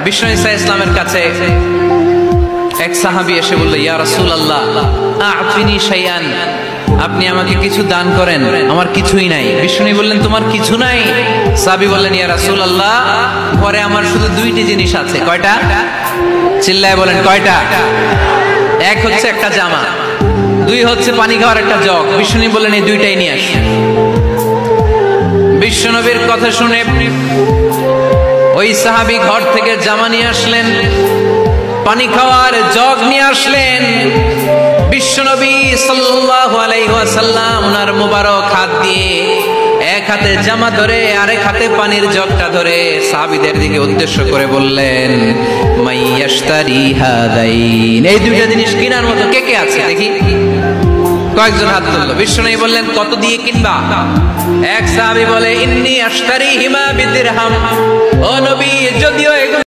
বিষ্ণু ঈসা ইসলামের কাছে এক সাহাবী এসে বলল, ইয়া রাসূলুল্লাহ আ'তিনি শাইআন, আপনি আমাকে কিছু দান করেন, আমার কিছুই নাই। বিষ্ণু বললেন, তোমার কিছু নাই? সাহাবী বললেন, ইয়া রাসূলুল্লাহ ঘরে আমার শুধু দুইটি জিনিস আছে। কয়টা? চিল্লায় বলেন কয়টা? এক হচ্ছে একটা জামা, দুই হচ্ছে পানি খাওয়ার একটা জগ। বিষ্ণু বললেন, এই দুইটাই নিয়ে আস। বিশ্বনবীর কথা শুনে ওই সাহাবী ঘর থেকে জামা নিয়ে আসলেন, পানি খাওয়ার জগ নিয়ে আসলেন। বিশ্বনবী সাল্লাল্লাহু আলাইহি ওয়াসাল্লাম ওনার মুবারক হাত দিয়ে এক হাতে জামা ধরে আরেক হাতে পানির জগটা ধরে সাহাবীদের দিকে উদ্দেশ্য করে বললেন, মাইয়াশতারি হাদাইন, এই দুইটা জিনিস কেনার মতো কে কে আছে দেখি? কয়েকজন হাত তুললো। বিশ্বনবী বললেন, কত দিয়ে কিনবা? এক সাহাবী বলে, ইন্নী আশতারিহিমা বিদিরহাম, ও নবী যদিও